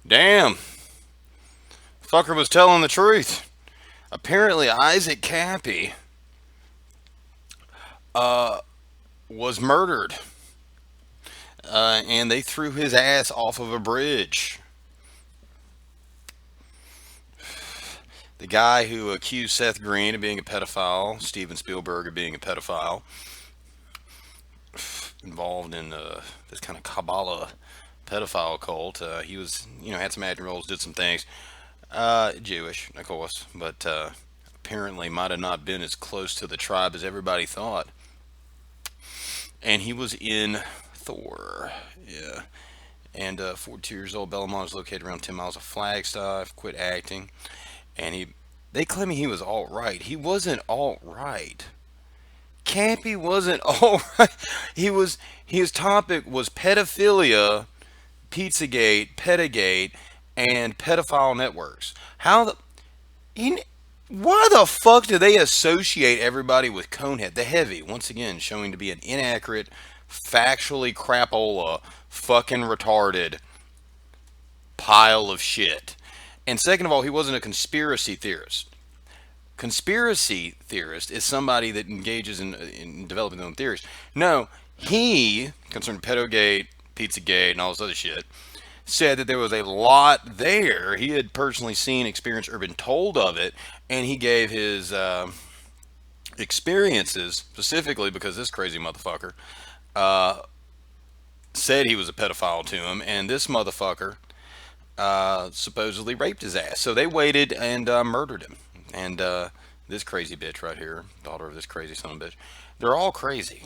Damn, fucker was telling the truth. Apparently, Issac Kappy was murdered, and they threw his ass off of a bridge. The guy who accused Seth Green of being a pedophile, Steven Spielberg of being a pedophile, involved in this kind of Kabbalah pedophile cult. He was, had some acting roles, did some things. Jewish, of course, but apparently might have not been as close to the tribe as everybody thought. And he was in Thor. Yeah. And 42 years old, Bellamont is located around 10 miles of Flagstaff, quit acting. And they claiming he was all right. He wasn't all right. Campy wasn't all right. His topic was pedophilia, Pizzagate, Pedagate, and pedophile networks. How the he, why the fuck do they associate everybody with Conehead? The Heavy, once again, showing to be an inaccurate, factually crapola, fucking retarded pile of shit. And second of all, he wasn't a conspiracy theorist. Conspiracy theorist is somebody that engages in developing their own theories. No, he, concerned Pedogate, Pizzagate, and all this other shit, said that there was a lot there. He had personally seen, experienced, or been told of it, and he gave his experiences specifically because this crazy motherfucker said he was a pedophile to him, and this motherfucker supposedly raped his ass. So they waited and murdered him. And this crazy bitch right here, daughter of this crazy son of a bitch, they're all crazy.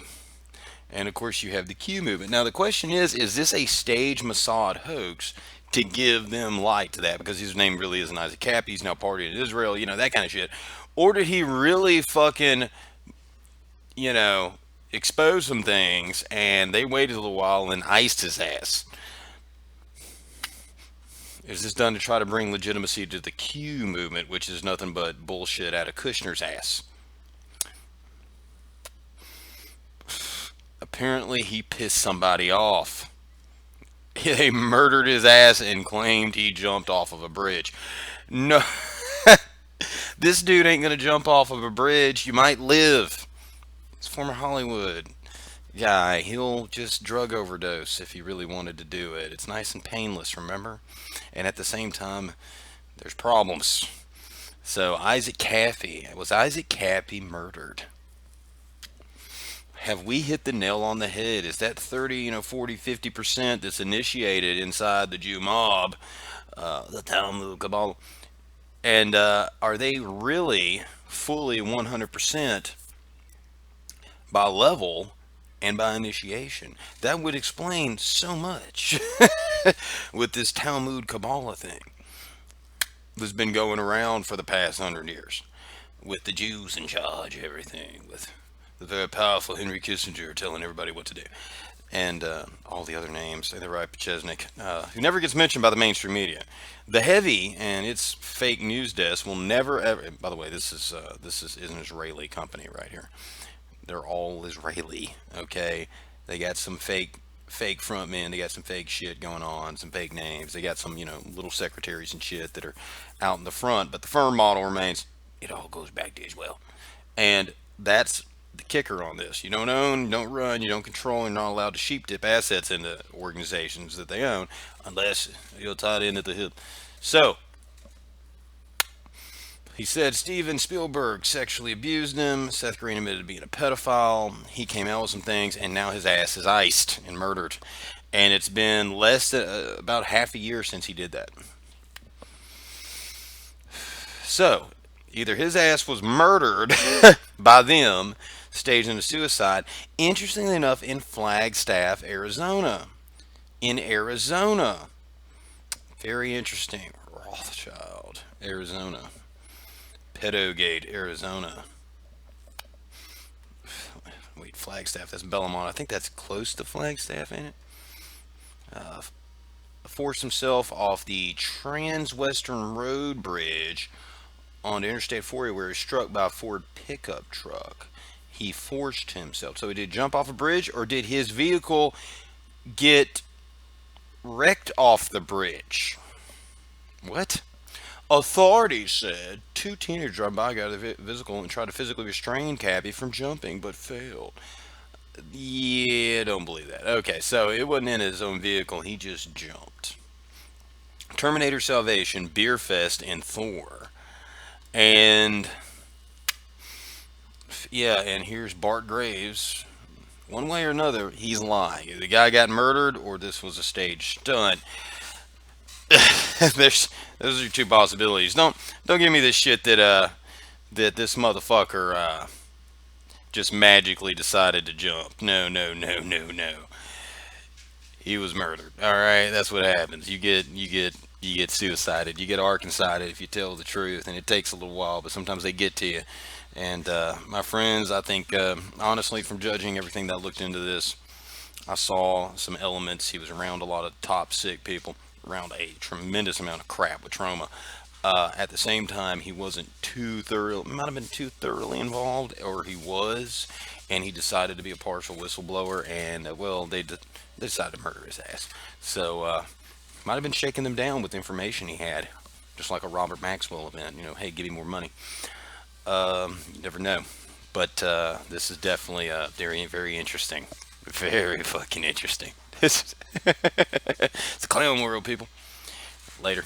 And of course, you have the Q movement. Now, the question is this a stage Mossad hoax to give them light to that? Because his name really isn't Issac Kappy. He's now partying in Israel, that kind of shit. Or did he really fucking, you know, expose some things and they waited a little while and iced his ass? Is this done to try to bring legitimacy to the Q movement, which is nothing but bullshit out of Kushner's ass? Apparently, he pissed somebody off. They murdered his ass and claimed he jumped off of a bridge. No, this dude ain't gonna jump off of a bridge. You might live. He's former Hollywood guy. He'll just drug overdose if he really wanted to do it. It's nice and painless, remember? And at the same time, there's problems. So Issac Kappy, was Issac Kappy murdered? Have we hit the nail on the head? Is that 30, 40, 50% that's initiated inside the Jew mob, the Talmud Kabbalah? And are they really fully 100% by level and by initiation? That would explain so much with this Talmud Kabbalah thing that's been going around for the past 100 years, with the Jews in charge of everything, with the very powerful Henry Kissinger telling everybody what to do, and all the other names, the right Pachesnik, who never gets mentioned by the mainstream media. The Heavy and its fake news desk will never ever. By the way, this is an Israeli company right here. They're all Israeli. Okay, they got some fake front men. They got some fake shit going on, some fake names. They got some little secretaries and shit that are out in the front. But the firm model remains. It all goes back to Israel, and that's the kicker on this. You don't own, you don't run, you don't control, and you're not allowed to sheep dip assets into organizations that they own unless you're tied in at the hip. So he said Steven Spielberg sexually abused him. Seth Green admitted to being a pedophile. He came out with some things, and now his ass is iced and murdered. And it's been less than about half a year since he did that. So either his ass was murdered by them, staged into suicide. Interestingly enough, in Flagstaff, Arizona. In Arizona. Very interesting. Rothschild, Arizona. Pedogate, Arizona. Wait, Flagstaff, that's Bellamont. I think that's close to Flagstaff, ain't it? Uh, Forced himself off the Transwestern Road Bridge on Interstate 40 where he was struck by a Ford pickup truck. He forced himself. So he did jump off a bridge, or did his vehicle get wrecked off the bridge? What? Authorities said two teenagers drive by, got a vehicle, and tried to physically restrain Kappy from jumping, but failed. Yeah, don't believe that. Okay, so it wasn't in his own vehicle. He just jumped. Terminator Salvation, Beer Fest, and Thor. And yeah, and here's Bart Graves. One way or another, he's lying. Either the guy got murdered or this was a stage stunt. There's those are your two possibilities. Don't give me this shit that this motherfucker just magically decided to jump. No, no, no, no, no. He was murdered. All right, that's what happens. You get suicided. You get Arkansided if you tell the truth, and it takes a little while, but sometimes they get to you. And my friends, I think honestly, from judging everything that I looked into this, I saw some elements. He was around a lot of top sick people, around a tremendous amount of crap with trauma. At the same time, he wasn't too thorough. Might have been too thoroughly involved, or he was, and he decided to be a partial whistleblower. And well, they decided to murder his ass. So might have been shaking them down with information he had, just like a Robert Maxwell event. Hey, give me more money. You never know. But this is definitely very, very interesting. Very fucking interesting. It's a clown world, people. Later.